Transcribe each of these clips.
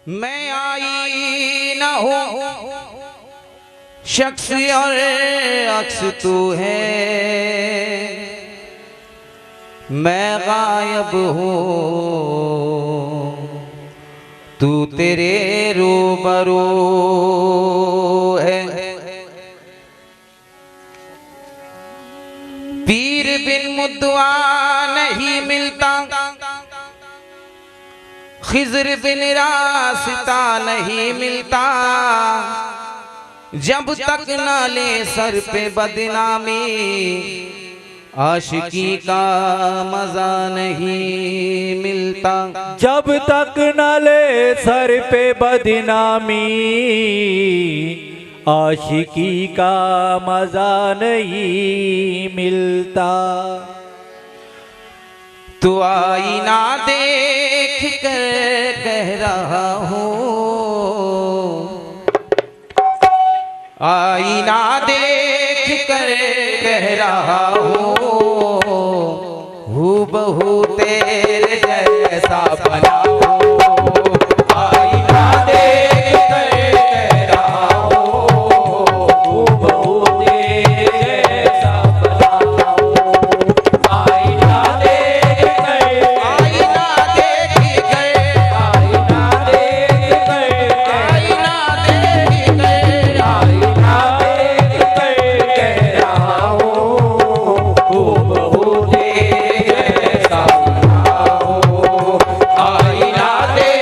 मैं आई न हूँ शख्स और अक्स तू है, मैं गायब हूँ तू तेरे रूबरू है। पीर बिन मुद्दुआ नहीं मिलता, खिज़र बिन रास्ता नहीं मिलता, जब तक न ले सर पे बदनामी आशिकी का मजा नहीं मिलता। जब तक न ले सर पे बदनामी आशिकी का मजा नहीं मिलता। तो आईना देख कर कह रहा हूँ, आईना देख कर कह रहा हूँ, हूबहू तेरे जैसा बनाओ। आईना देख कर कह रहा हूँ, हूबहू तेरे जैसा बनाओ। आईना देख कर, आईना देख कर, आईना देख कर, आईना देख कर, आईना देख कर कह रहा हूँ, हूबहू तेरे जैसा बनाओ। आईना देख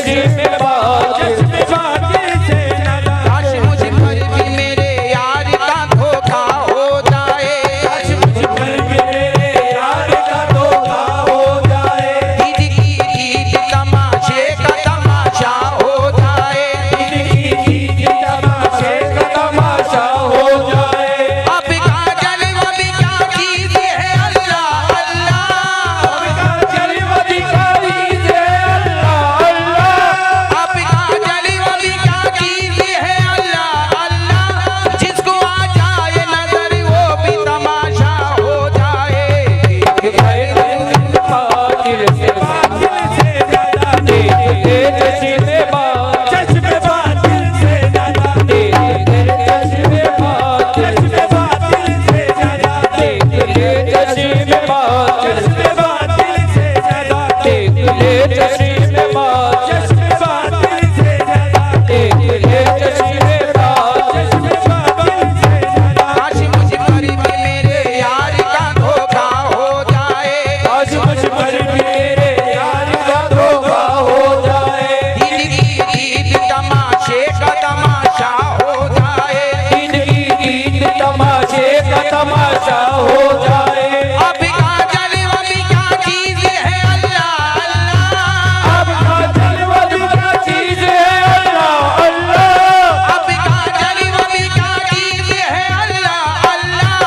चश्मे बातिल से नदा काश मुझ पर भी मेरे यार का धोखा हो जाए काश मुझ पर भी मेरे यार का धोखा हो जाए ईद की ईद तमाशे का तमाशा हो जाए ईद तमाशे का तमाशा हो जाए अब का जलवा भी क्या चीज है अल्लाह अल्लाह अब का जलवा भी क्या चीज है अल्लाह अल्लाह अब का जलवा भी क्या चीज है अल्लाह अल्लाह जिसको आ जाए नजर वो भी तमाशा हो जाए बातिल से नदा तेरे चश्मे बातिल से नदा तेरे चश्मे बातिल से नदा तेरे चश्मे बातिल से नदा तेरे चश्मे बातिल से नदा तेरे चश्मे बातिल से नदा काश मुझ पर भी मेरे यार का धोखा हो जाए आज मुझ पर भी मेरे यार का धोखा हो जाए ईद की ईद तमाशे का तमाशा हो जाए ईद तमाशे का तमाशा हो जाए अब का जलवा भी क्या चीज है अल्लाह अल्लाह अब का जलवा भी क्या चीज है अल्लाह अल्लाह अब का जलवा भी क्या चीज है अल्लाह अल्लाह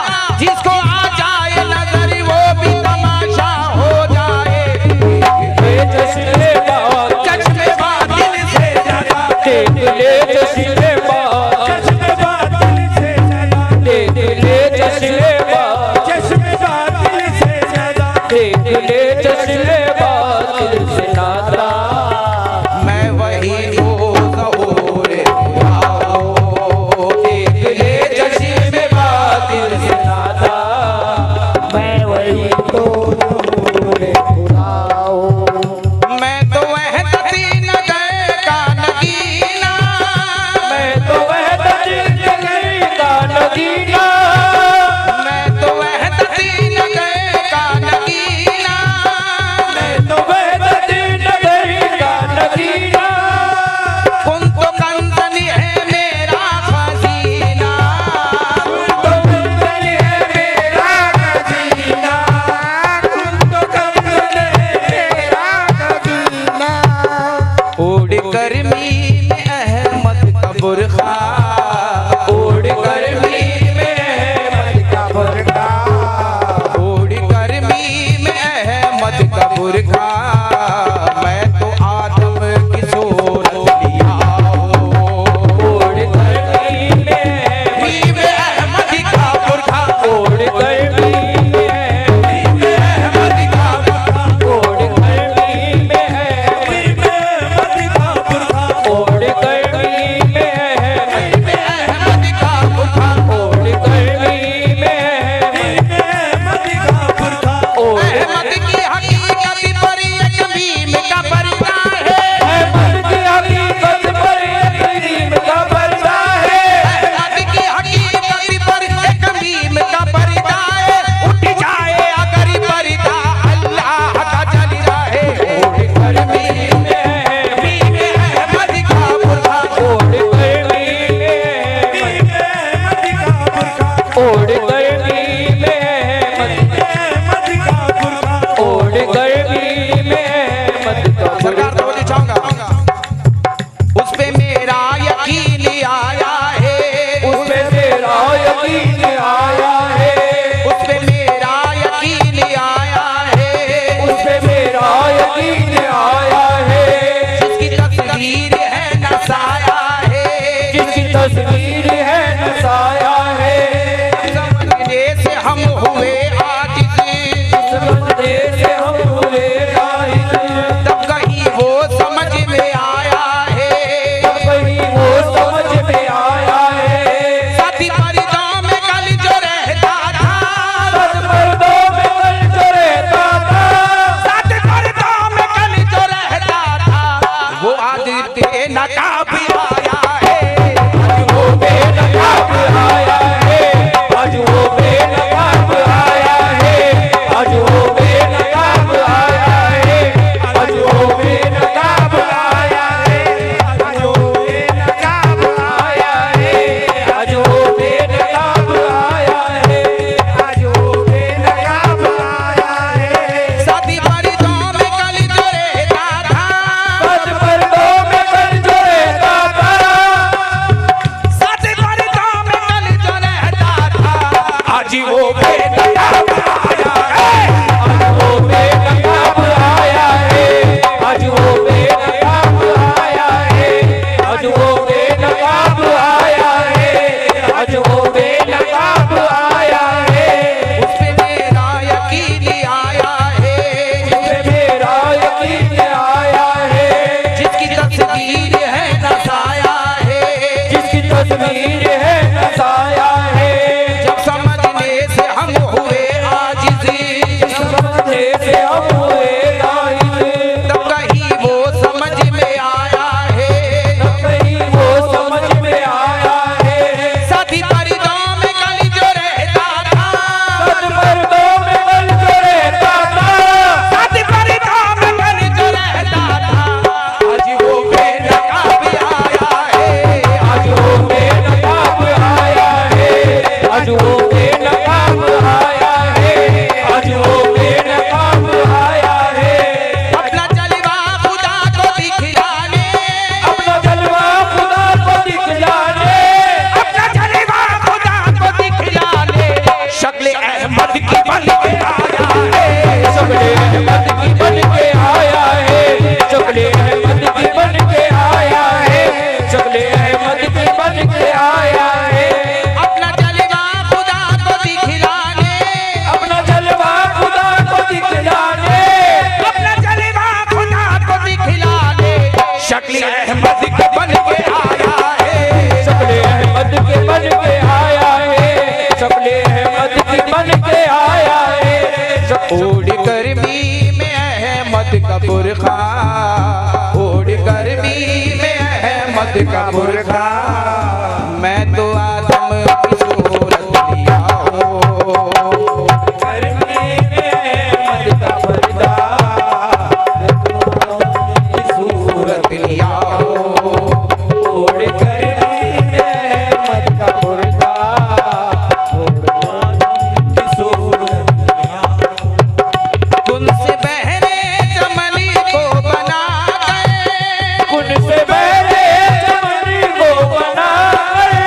जिसको आ जाए नजर वो भी तमाशा हो जाए तेरे चश्मे बातिल चश्मे बातिल से नदा तेरे चश्मे बातिल से नदा तेरे चश्मे बातिल से नदा तेरे चश्मे बातिल से नदा मैं वही ज़हूर खुदाओ तेरे चश्मे बातिल से नदा मैं वही तो खुदाओ मैं तो वहदती नगर का नगीना मैं तो वहदती नगर का नगीना मैं तो वहदती नगर का नगीना मैं तो वहदती नगर का नगीना कुन तो कंदनी है मेरा खजीना तो कंगन है मेरा खजीना तो कंगन है मेरा खजीना उड़ गर्मी में अहमद का बुरखा उड़ गर्मी में अहमद का बुरखा उड़ गर्मी में अहमद का बुरखा मैं तो आदम की सूरत लिया उड़ गर्मी में अहमद का बुरखा उड़ गर्मी में अहमद का बुरखा उड़ गर्मी में अहमद का बुरखा उड़ गर्मी में अहमद का बुरखा उड़ गर्मी में अहमद का बुरखा उड़ अहमद की हकीकत पर एक भीम का पर्दा है अहमद की हकीकत पर एक भीम का पर्दा है अहमद की हकीकत पर एक भीम का पर्दा है उठ जाए अगर पर्दा अल्लाह का जल रहे उड़ गर्मी में भीम अहमद का बुरखा उड़ गर्मी में अहमद का बुरखा उड़ गर्मी में अहमद का बुरखा उड़ गर्मी में अहमद का सरकार तो बोली चाहूंगा उस पे मेरा यकीन आया है उस पे मेरा यकीन आया है उस पे मेरा यकीन आया है उस पे मेरा यकीन आया है जिसकी तस्वीर है नसाया है जिसकी तस्वीर है नसाया है समझने से हम हुए आजिज़ इस बंदे से हम हुए राहिल तब कहीं वो समझ में आया है तब कहीं वो समझ में आया है साथी परिदां में कल जो रहता था सद पर्दों में कल जो रहता था साथी परिदां में कल जो रहता था वो आदित्य नकाब आया है वो बेनकाब आया है आज वो बेनकाब आया है आज वो बेनकाब आया है आज वो बेनकाब आया अहमद का बुरखा, मैं तो आदम की सूरत लिया हूँ। करने में अहमद का पर्दा, सूरत लिया हूँ। ओढ़ करने में अहमद का पर्दा, की सूरत लिया। कुन से बहरे चमनी को बना गए, कुन से बहरे चमनी को बना गए,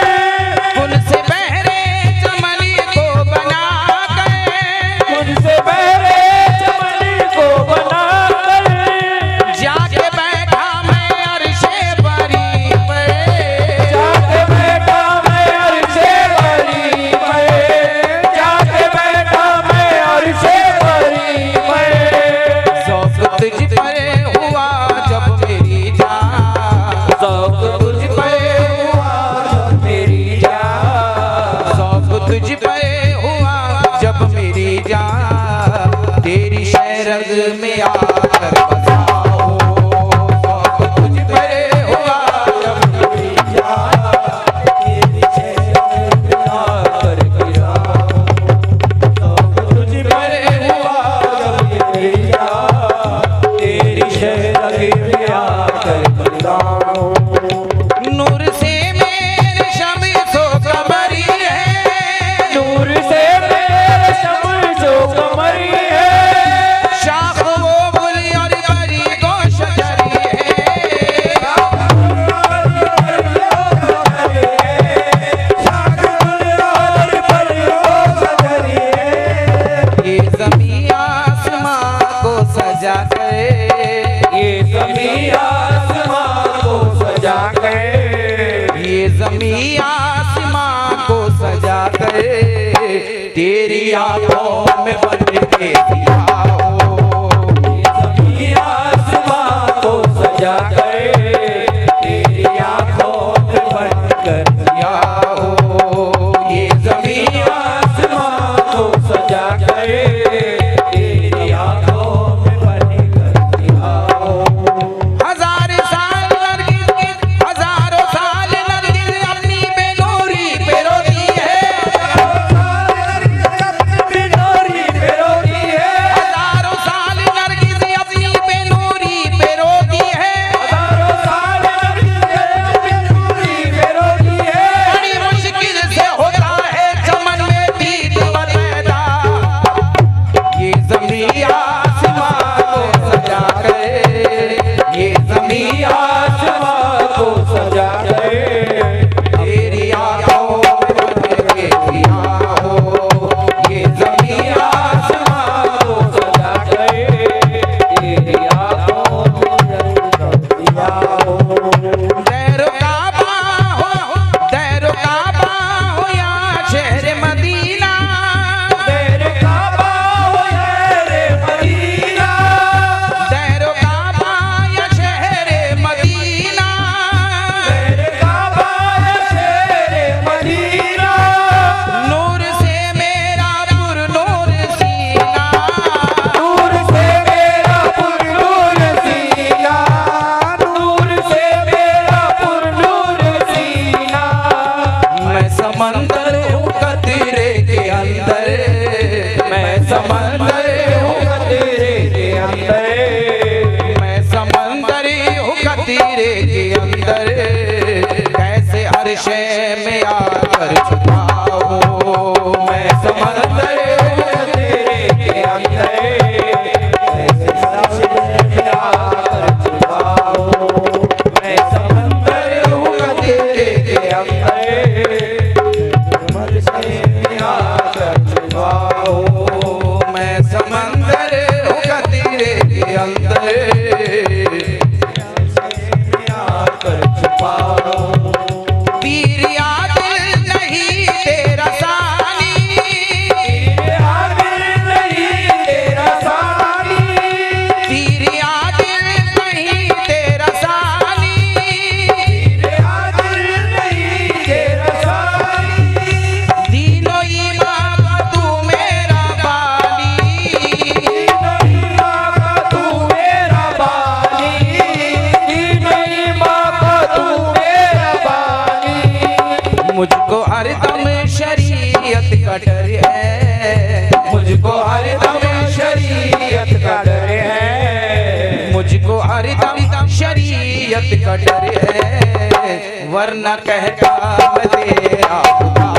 कुन से बहरे चमनी को बना गए, कुन से बहरे चमनी को बना गए। जाके बैठा मैं अर्शे बरी पे, जाके बैठा मैं अर्शे बरी पे, जाके बैठा मैं अर्शे बरी पे। शौक तुझ पर हुआ जब मेरी जान, शौक तुझ पे हुआ मेरी जान, शौक तुझ पर हुआ जब मेरी जान, तेरी शहरग में आकर बसा हो। शौक तुझ पर हुआ जब मेरी जान, तेरी शहर में आकर गिरा। शौक तुझ पे हुआ जब मेरी जान, तेरी शहर में आकर गिरा। नूर से मेरे शम्सो कमरी है, नूर से मेरे शम्सो कमरी है, शाख वो गुली और बरी को शजरी है। ये ज़मीं आसमां को सजा कर, ये ज़मीं आसमां को सजा कर, ये ज़मीं आसमां को सजा कर, तेरी आंखों में बन के दिया हो। ज़मीं आसमां को सजा कर, तेरी आँखों में बनकर दिया हो। ये ज़मीं आसमां को सजा कर, तेरी आँखों में बनकर दिया हो। हज़ारों साल नरगिस अपनी बेनूरी पे रोती है, बिनोरी पे रोती है, हज़ारों साल नरगिस अपनी बेनूरी पे रोती है। हज़ारों साल बिनोरी पे रोती है। बड़ी मुश्किल से होता है चमन में दीद पैदा, ये ज़मीं आसमां को सजा कर, ये ज़मीं आसमां को सजा कर, तेरी आंखों में बन के दिया हो। ये ज़मीं आसमां को सजा कर, तेरी आँखों में बनकर दिया हो। दैरो काबा हो या शहर मदीना, तेरे काबा हो या रे मदीना, दैरो काबा या शहर मदीना, तेरे काबा या शेरे मदीना। नूर से मेरा पुरनूर सीना, नूर से मेरा पुरनूर सीना, नूर से मेरा पुरनूर सीना। मैं समंदर हूँ कतरे के अंदर, मैं समंदर हूँ तेरे के अंदर, मैं समंदर हूँ कतरे के अंदर, कैसे हर शय में आकर छुपा हो। मैं समंदर हूँ तेरे के अंदर, ऐसे सामने में आकर छुपाओ। मैं समंदर हूँ तेरे के अंदर, मरसे में आकर छुपाओ। मैं समंदर हूँ कतरे के अंदर, में आकर छुपाओ। पीर याद नहीं का डर है, मुझको हरदम शरीयत का डर है, मुझको हरदम शरीयत का डर है, वरना कहता मैं तेरा खुदा